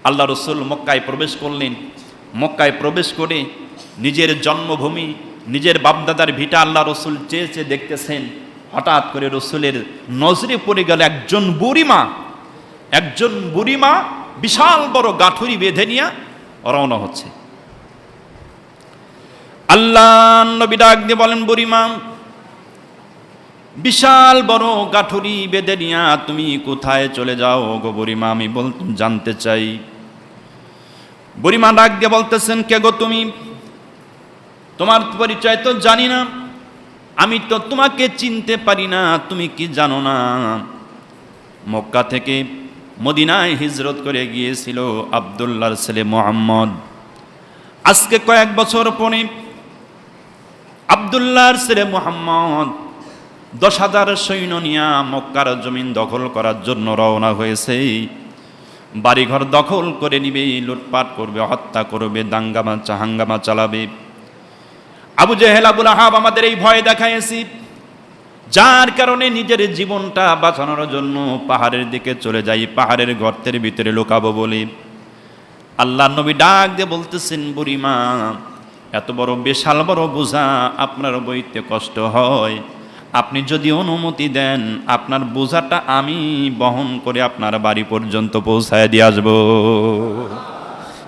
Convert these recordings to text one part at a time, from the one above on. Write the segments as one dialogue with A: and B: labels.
A: আল্লাহ রসুল মক্কায় প্রবেশ করলেন। মক্কায় প্রবেশ করে নিজের জন্মভূমি, নিজের বাপদাদার ভিটা আল্লাহ রসুল চেয়ে চেয়ে দেখতেছেন। হঠাৎ করে রসুলের নজরে পড়ে গেল একজন বুড়িমা বিশাল বড় গাঠুরি বেঁধে নিয়ে রওনা হচ্ছে। আল্লাহ নবী ডাক দিয়ে বলেন, বুড়িমা, বিশাল বড় গাঠুরি বেঁধে নিয়া তুমি কোথায় চলে যাও গো বুড়িমা, আমি জানতে চাই। বুড়িমা ডাক দিয়ে বলতেছেন, কে গো তুমি? তোমার পরিচয় তো জানি না, আমি তো তোমাকে চিনতে পারি না, তুমি কি জানো না মক্কা থেকে মদিনায় হিজরত করে গিয়েছিল আব্দুল্লাহর ছেলে মুহাম্মদ। আজকে কয়েক বছর পরে আব্দুল্লাহর ছেলে মুহাম্মদ 10,000 সৈন্য নিয়ে মক্কার জমিন দখল করার জন্য রওনা হয়েছে। বাড়িঘর দখল করে নিবে, লুটপাট করবে, হত্যা করবে, হাঙ্গামা চালাবে। আবু জেহেল, আবু লাহাব আমাদের এই ভয় দেখাইছি, যার কারণে নিজের জীবনটা বাঁচানোর জন্য পাহাড়ের দিকে চলে যাই, পাহাড়ের গর্তের ভিতরে লুকাবো বলে। আল্লাহ নবী ডাক দিয়ে বলতেছেন, বুড়িমা, এত বড় বিশাল বড় বোঝা আপনার বইতে কষ্ট হয়, আপনি যদি অনুমতি দেন আপনার বোঝাটা আমি বহন করে আপনার বাড়ি পর্যন্ত পৌঁছায় দিয়ে আসবো।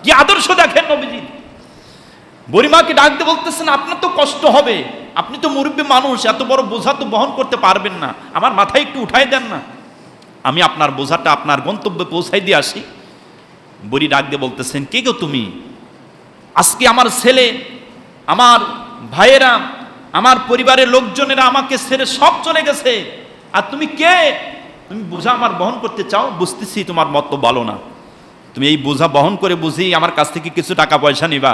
A: কি আদর্শ দেখেন নবীজি। বুড়িমাকে ডাক দিয়ে বলতেছেন, আপনার তো কষ্ট হবে, আপনি তো মুরব্বী মানুষ, এত বড় বোঝা তো বহন করতে পারবেন না, আমার মাথায় একটু উঠাই দেন না, আমি আপনার বোঝাটা আপনার গন্তব্যে পৌঁছাই দিয়ে আসি। বুড়ি ডাক দিয়ে বলতেছেন, কে গো তুমি? আজকে আমার ছেলে, আমার ভাইয়েরা, আমার পরিবারের লোকজনেরা আমাকে ছেড়ে সব চলে গেছে, আর তুমি কে? তুমি বোঝা আমার বহন করতে চাও? বুঝতেছি তোমার মত তো ভালো না, তুমি এই বোঝা বহন করে বুঝি আমার কাছ থেকে কিছু টাকা পয়সা নিবা,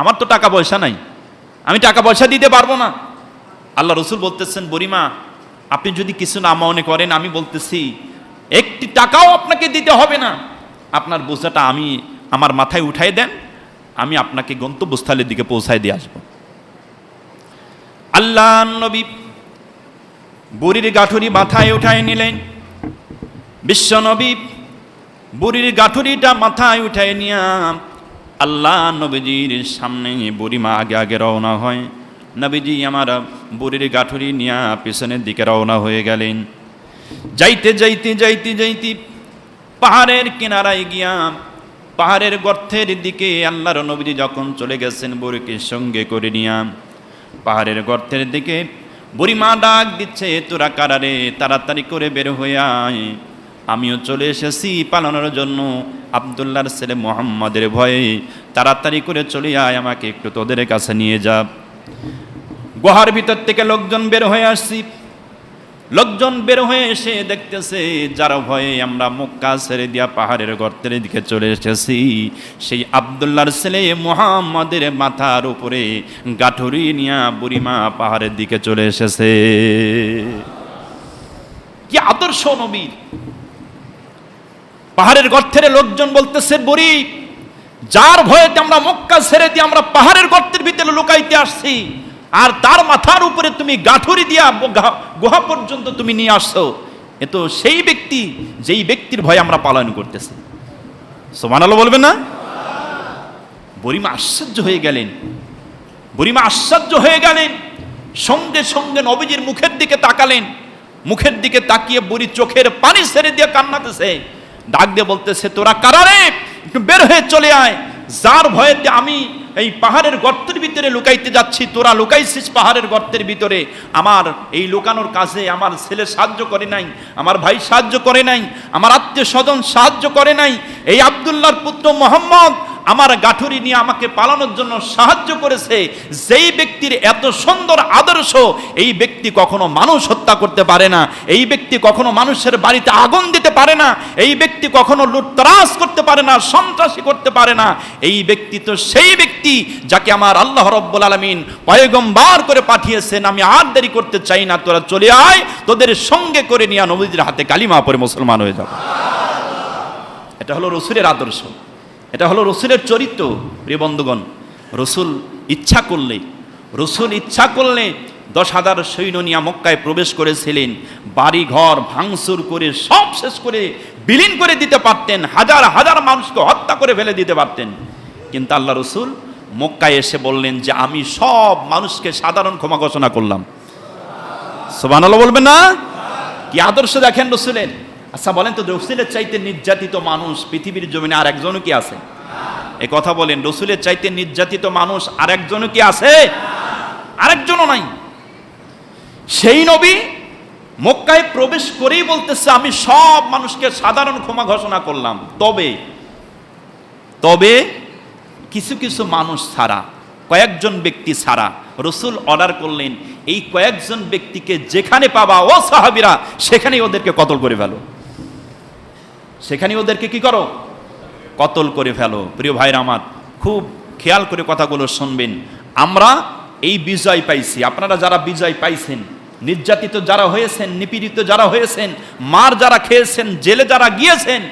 A: আমার তো টাকা পয়সা নাই, আমি টাকা পয়সা দিতে পারবো না। আল্লাহ রসুল বলতেছেন, বুড়িমা, আপনি যদি কিছু না মনে করেন, আমি বলতেছি একটি টাকাও আপনাকে দিতে হবে না, আপনার বোঝাটা আমি আমার মাথায় উঠাই দেন, আমি আপনাকে গন্তব্যস্থলের দিকে পৌঁছায় দিয়ে আসবো। আল্লাহ নবী বুড়ির গাঠুরি মাথায় উঠায় নিলেন। বিশ্ব নবী বুড়ির গাঠুরিটা মাথায় উঠায় নিয়া আল্লাহ নবীজির সামনে বুড়িমা আগে আগে রওনা হয়। নবীজি আমার বুড়ির গাঠুরি নিয়া পিছনের দিকে রওনা হয়ে গেলেন। যাইতে যাইতে যাইতে যাইতে পাহাড়ের কিনারায় গিয়া পাহাড়ের গর্তের দিকে আল্লাহর নবীজি যখন চলে গেছেন বুড়িকে সঙ্গে করে নিয়া, পাহাড়ের গর্তের দিকে বুড়িমা ডাক দিচ্ছে, তোরা কারারে, তাড়াতাড়ি করে বের হয়ে আয়, আমিও চলে এসেছি পালানোর জন্য, আব্দুল্লাহর ছেলে মুহাম্মাদের ভয়ে, তাড়াতাড়ি করে চলে আয়, আমাকে একটু তোদের কাছে নিয়ে যা। গুহার ভিতর থেকে লোকজন বের হয়ে আসছি। লোকজন বের হয়ে এসে দেখতেছে, যার ভয়ে আমরা মক্কা ছেড়ে দিয়া পাহাড়ের গর্তের দিকে চলে এসেছি, সেই আব্দুল্লাহর ছেলে মুহাম্মাদের মাথার উপরে গাঠুরি নিয়া বুড়িমা পাহাড়ের দিকে চলে এসেছে। কি আদর্শ নবীর! পাহাড়ের গর্তের লোকজন বলতেছে, বুড়ি, যার ভয়েতে আমরা মক্কা ছেড়ে দিয়ে আমরা পাহাড়ের গর্তের ভিতরে লুকাইতে আসছি, আর তার মাথার উপরে তুমি গাঠুরি দিয়া গুহা পর্যন্ত তুমি নিয়ে আসছো, এ তো সেই ব্যক্তি যেই ব্যক্তির ভয়ে আমরা পালন করতেছি। সুবহানাল্লাহ বলবেন না? বুড়িমা আশ্চর্য হয়ে গেলেন। বুড়িমা আশ্চর্য হয়ে গেলেন, সঙ্গে সঙ্গে নবীজির মুখের দিকে তাকালেন। মুখের দিকে তাকিয়ে বুড়ি চোখের পানি ছেড়ে দিয়ে কান্নাতেছে। ডাক দিয়ে বলতেছে, তোরা কারারে, একটু বের হয়ে চলে আয়, যার ভয়েতে আমি এই পাহাড়ের গর্তের ভিতরে লুকাইতে যাচ্ছি, তোরা লুকাইছিস পাহাড়ের গর্তের ভিতরে। আমার এই লুকানোর কাজে আমার ছেলে সাহায্য করে নাই, আমার ভাই সাহায্য করে নাই, আমার আত্মীয় স্বজন সাহায্য করে নাই, এই আব্দুল্লাহর পুত্র মুহাম্মদ আমার গাঠুরি নিয়ে আমাকে পালানোর জন্য সাহায্য করেছে। যেই ব্যক্তির এত সুন্দর আদর্শ, এই ব্যক্তি কখনো মানুষ হত্যা করতে পারে না, এই ব্যক্তি কখনো মানুষের বাড়িতে আগুন দিতে পারে না, এই ব্যক্তি কখনো লুটতরাজ করতে পারে না, সন্ত্রাসী করতে পারে না। এই ব্যক্তি তো সেই ব্যক্তি যাকে আমার আল্লাহ রাব্বুল আলামিন পয়গম্বর করে পাঠিয়েছেন। আমি আর দেরি করতে চাই না, তোরা চলে আয়, তোদের সঙ্গে করে নিয়ে নবীজির হাতে কালিমা পড়ে মুসলমান হয়ে যাবে। এটা হলো রাসূলের আদর্শ, এটা হলো রসুলের চরিত্র। প্রিয় বন্ধুগণ, রসুল ইচ্ছা করলে 10,000 সৈন্য নিয়ে মক্কায় প্রবেশ করেছিলেন। বাড়ি ঘর ভাঙচুর করে সব শেষ করে বিলীন করে দিতে পারতেন, হাজার হাজার মানুষকে হত্যা করে ফেলে দিতে পারতেন, কিন্তু আল্লাহ রসুল মক্কায় এসে বললেন যে আমি সব মানুষকে সাধারণ ক্ষমা ঘোষণা করলাম। সুবহানাল্লাহ বলবেন না? কি আদর্শ দেখেন রসুলের। আচ্ছা বলেন তো, রসুলের চাইতে নির্যাতিত মানুষ পৃথিবীর জমিনে আর একজনও কি আছে? এ কথা বলেন, রসুলের চাইতে নির্যাতিত মানুষ আর একজনও কি আছে? আরেকজনও নাই। সেই নবী মক্কায় প্রবেশ করেই বলতেছে আমি সব মানুষকে সাধারণ ক্ষমা ঘোষণা করলাম, তবে কিছু কিছু মানুষ ছাড়া, কয়েকজন ব্যক্তি ছাড়া রসুল অর্ডার করলেন এই কয়েকজন ব্যক্তিকে যেখানে পাবা ও সাহাবীরা সেখানেই ওদেরকে কতল করে ফেলো, সেখানেই ওদেরকে কি করো? কতল করে ফেলো। প্রিয় ভাইরা আমার, খুব খেয়াল করে কথাগুলো শুনবেন। আমরা এই বিজয় পাইছি, আপনারা যারা বিজয় পাইছেন, নির্যাতিত যারা হয়েছেন, নিপীড়িত যারা হয়েছেন, মার যারা খেয়েছেন, জেলে যারা গিয়েছেন,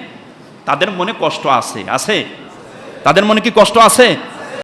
A: তাদের মনে কষ্ট আছে, তাদের মনে কি কষ্ট আছে?